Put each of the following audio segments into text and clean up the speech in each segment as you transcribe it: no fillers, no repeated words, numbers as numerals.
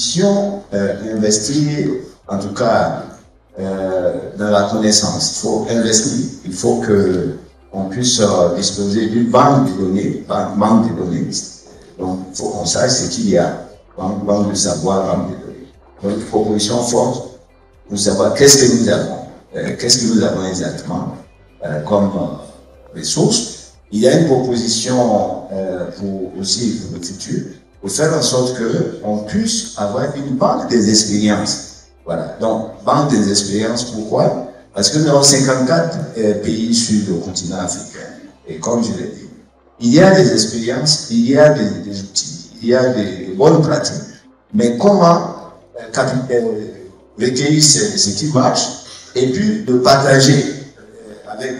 puissions investir, en tout cas, dans la connaissance. Il faut investir, il faut qu'on puisse disposer d'une banque de données, Donc, il faut qu'on sache ce qu'il y a, banque de savoir, banque de données. Donc, une proposition forte pour savoir qu'est-ce que nous avons exactement comme ressources. Il y a une proposition aussi pour le futur, pour faire en sorte qu'on puisse avoir une banque des expériences. Voilà. Donc, banque des expériences, pourquoi? Parce que nous avons 54 pays sur le continent africain. Et comme je l'ai dit, il y a des expériences, il y a des outils, il y a des bonnes pratiques. Mais comment recueillir ce qui marche et puis de partager avec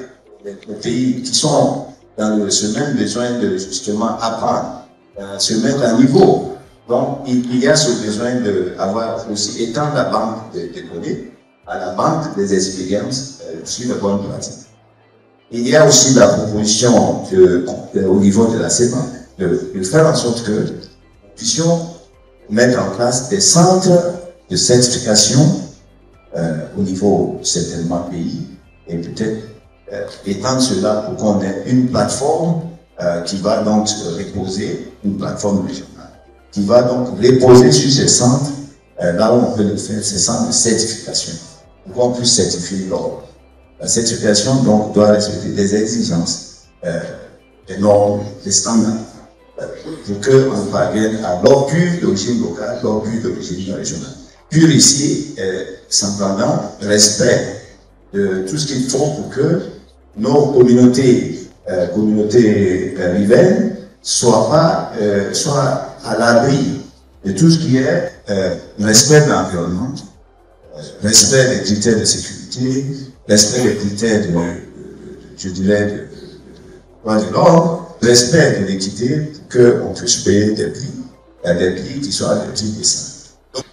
les pays qui sont dans ce même besoin de justement apprendre, se mettre à niveau. Donc, il y a ce besoin d'avoir aussi étendre la banque des données à la banque des expériences sur les bonnes pratiques. Il y a aussi la proposition au niveau de la CEPA de faire en sorte que nous puissions mettre en place des centres de certification au niveau certainement pays et peut-être étendre cela pour qu'on ait une plateforme qui va donc reposer, une plateforme régionale, qui va donc reposer sur ces centres, là où on peut le faire, ces centres de certification, pour qu'on puisse certifier l'or. La certification donc doit respecter des exigences, des normes, des standards, pour qu'on parvienne à l'or pur d'origine locale, l'or pur d'origine régionale. Pur ici, simplement respect de tout ce qu'il faut pour que nos communautés riveraines soient à l'abri de tout ce qui est respect de l'environnement, respect des critères de sécurité, respect des critères de l'ordre, respect de l'équité, pour qu'on puisse payer des prix qui soient des prix décents.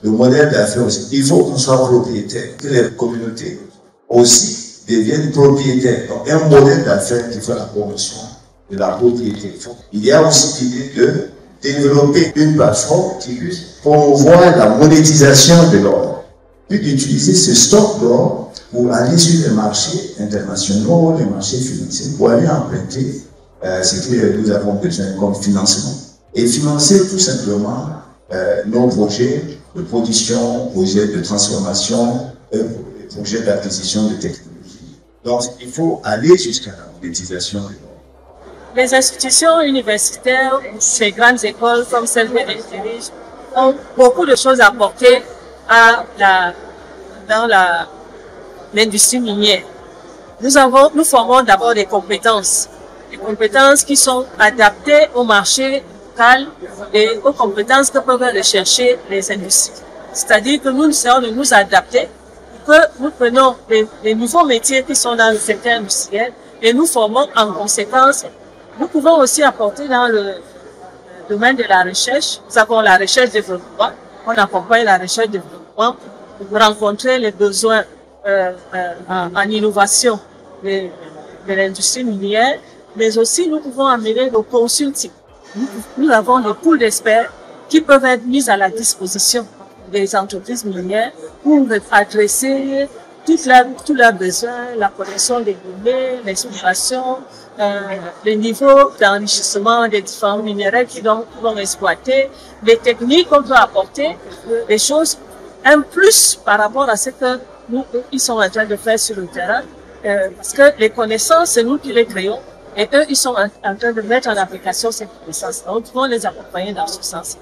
Le modèle d'affaires aussi, il faut qu'on soit propriétaire, que les communautés aussi deviennent propriétaires. Donc, un modèle d'affaires qui fait la promotion de la propriété. Il y a aussi l'idée de développer une plateforme qui puisse promouvoir la monétisation de l'or, puis d'utiliser ce stock d'or pour aller sur les marchés internationaux, les marchés financiers, pour aller emprunter ce que nous avons besoin comme financement et financer tout simplement nos projets de production, projets de transformation, projets d'acquisition de technologies. Donc, il faut aller jusqu'à la monétisation de l'or. Les institutions universitaires, ces grandes écoles comme celle que je dirige, ont beaucoup de choses à apporter dans l'industrie minière. Nous formons d'abord des compétences qui sont adaptées au marché local et aux compétences que peuvent rechercher les industries. C'est-à-dire que nous essayons de nous adapter, que nous prenons les nouveaux métiers qui sont dans le secteur industriel et nous formons en conséquence. Nous pouvons aussi apporter dans le domaine de la recherche. Nous avons la recherche-développement. On accompagne la recherche-développement pour rencontrer les besoins en innovation de l'industrie minière, mais aussi nous pouvons amener le consulting. Nous avons des pools d'experts qui peuvent être mis à la disposition des entreprises minières pour adresser tous leurs besoins, la connexion des données, l'exploration, les niveaux d'enrichissement des différents minéraux qui vont exploiter, les techniques qu'on peut apporter, des choses, un plus par rapport à ce que ils sont en train de faire sur le terrain, parce que les connaissances, c'est nous qui les créons, et eux, ils sont en train de mettre en application ces connaissances. Donc, nous devons les accompagner dans ce sens.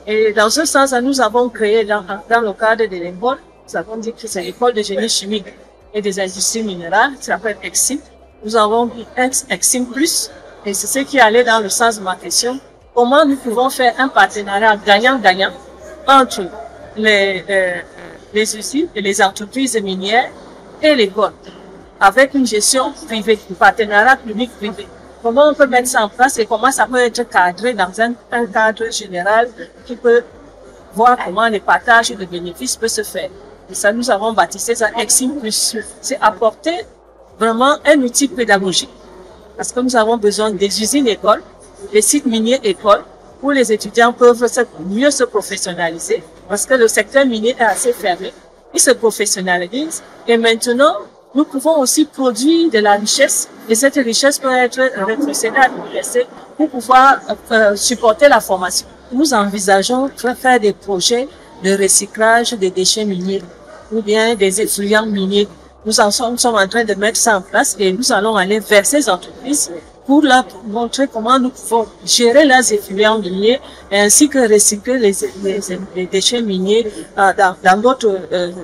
Et dans ce sens, nous avons créé dans le cadre de l'école, nous avons dit que c'est l'école de génie chimique et des industries minérales, qui s'appelle EXIM. Nous avons mis EXIM+, et c'est ce qui allait dans le sens de ma question. Comment nous pouvons faire un partenariat gagnant-gagnant entre les usines et les entreprises minières et l'école, avec une gestion privée, un partenariat public-privé. Comment on peut mettre ça en place et comment ça peut être cadré dans un cadre général qui peut voir comment les partages de bénéfices peuvent se faire. Et ça, nous avons baptisé ça EXIM+. C'est apporter vraiment un outil pédagogique. Parce que nous avons besoin des usines-écoles, des sites miniers-écoles, où les étudiants peuvent mieux se professionnaliser parce que le secteur minier est assez fermé. Il se professionnalise et maintenant, nous pouvons aussi produire de la richesse et cette richesse peut être rétrocédée à l'université pour pouvoir supporter la formation. Nous envisageons de faire des projets de recyclage des déchets miniers ou bien des effluents miniers. Nous sommes en train de mettre ça en place et nous allons aller vers ces entreprises pour leur montrer comment nous pouvons gérer leurs effluents miniers ainsi que recycler les déchets miniers dans d'autres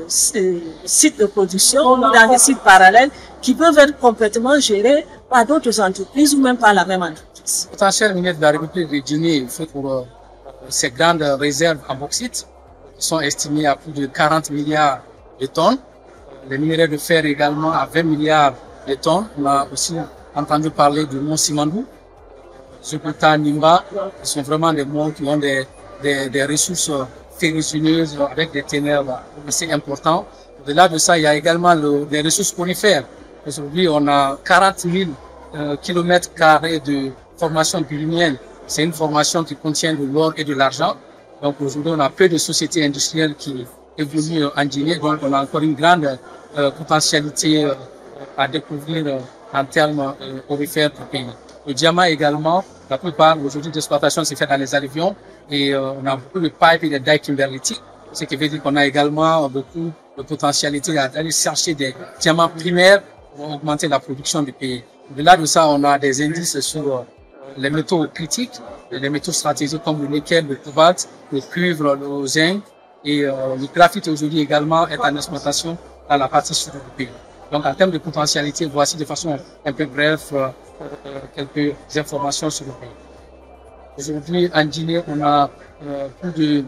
sites de production ou dans des sites parallèles qui peuvent être complètement gérés par d'autres entreprises ou même par la même entreprise. Le potentiel minier de la République de Guinée fait pour ces grandes réserves en bauxite qui sont estimées à plus de 40 milliards de tonnes. Les minerais de fer également à 20 milliards de tonnes. On a aussi entendu parler du mont Simandou, Zukuta, Nimba, qui sont vraiment des monts qui ont des ressources ferrugineuses avec des teneurs assez importants. Au-delà de ça, il y a également des ressources conifères. Aujourd'hui, on a 40 000 kilomètres carrés de formation minière. C'est une formation qui contient de l'or et de l'argent. Donc aujourd'hui, on a peu de sociétés industrielles qui évoluent en Guinée. Donc on a encore une grande potentialité à découvrir en termes aurifères du pays. Le diamant également, la plupart aujourd'hui d'exploitation se fait dans les alluvions et on a beaucoup de pipes et de dikes kimberlites, ce qui veut dire qu'on a également beaucoup de potentialité à aller chercher des diamants primaires pour augmenter la production du pays. Au-delà de ça, on a des indices sur les métaux critiques, les métaux stratégiques comme le nickel, le cobalt, le cuivre, le zinc et le graphite aujourd'hui également est en exploitation dans la partie sud du pays. Donc, en termes de potentialité, voici de façon un peu brève quelques informations sur le pays. Aujourd'hui, en Guinée, on a plus de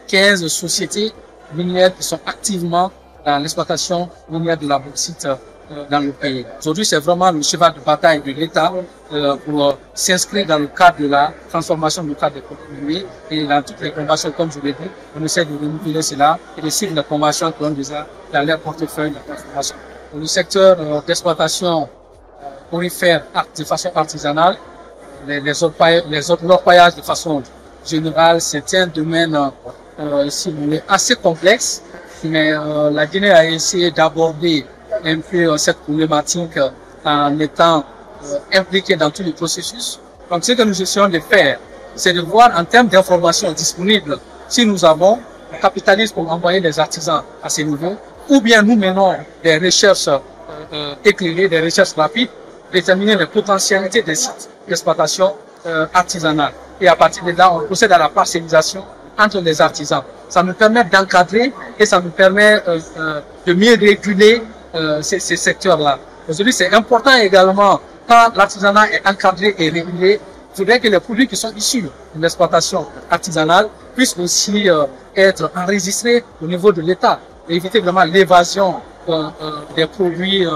15 sociétés minières qui sont activement dans l'exploitation minière de la bauxite dans le pays. Aujourd'hui, c'est vraiment le cheval de bataille de l'État pour s'inscrire dans le cadre de la transformation du cadre des produits miniers et dans toutes les conventions, comme je l'ai dit, on essaie de renouveler cela et de suivre les conventions qui ont déjà dans leur portefeuille de transformation. Pour le secteur d'exploitation aurifère de façon artisanale, les orpaillages de façon générale, c'est un domaine assez complexe, mais la Guinée a essayé d'aborder un peu cette problématique en étant impliqué dans tous les processus. Donc ce que nous essayons de faire, c'est de voir en termes d'informations disponibles si nous avons le capitalisme pour envoyer des artisans à ces niveaux, ou bien nous menons des recherches éclairées, des recherches rapides, déterminer les potentialités des sites d'exploitation artisanale. Et à partir de là, on procède à la parcellisation entre les artisans. Ça nous permet d'encadrer et ça nous permet de mieux réguler ces secteurs-là. Aujourd'hui, c'est important également, quand l'artisanat est encadré et régulé, il faudrait que les produits qui sont issus de l'exploitation artisanale puissent aussi être enregistrés au niveau de l'État et éviter vraiment l'évasion des produits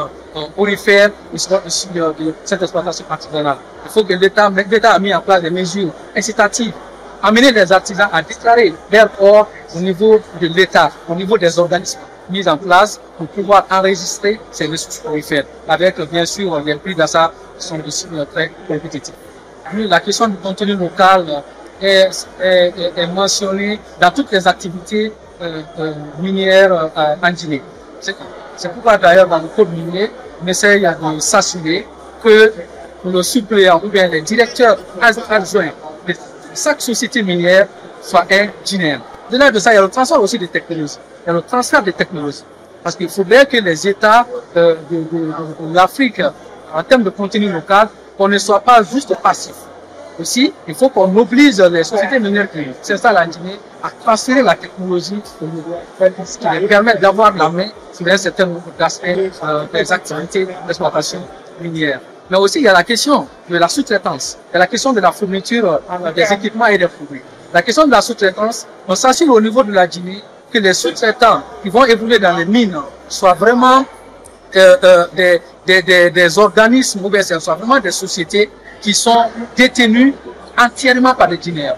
aurifères qui sont issus de cette exploitation artisanale. Il faut que l'État a mis en place des mesures incitatives, amener les artisans à déclarer leur or au niveau de l'État, au niveau des organismes mis en place pour pouvoir enregistrer ces ressources aurifères, avec bien sûr les prix d'achat qui sont aussi très compétitifs. La question du contenu local est mentionnée dans toutes les activités minières en Guinée. C'est pourquoi d'ailleurs dans le code minier, on essaye de s'assurer que le suppléant ou bien les directeurs adjoints de chaque société minière soit un Guinéen. Au-delà de ça, il y a le transfert aussi des technologies. Il y a le transfert des technologies. Parce qu'il faudrait que les États de l'Afrique, en termes de contenu local, qu'on ne soit pas juste passif. Aussi, il faut qu'on oblige les sociétés minières qui s'installent en Guinée à transférer la technologie ce qui les permet d'avoir la main sur un certain nombre d'aspects des activités d'exploitation minière. Mais aussi, il y a la question de la sous-traitance. Il y a la question de la fourniture des équipements et des produits. La question de la sous-traitance, on s'assure au niveau de la Guinée que les sous-traitants qui vont évoluer dans les mines soient vraiment des organismes ou bien soient vraiment des sociétés qui sont détenues entièrement par les Guinéens.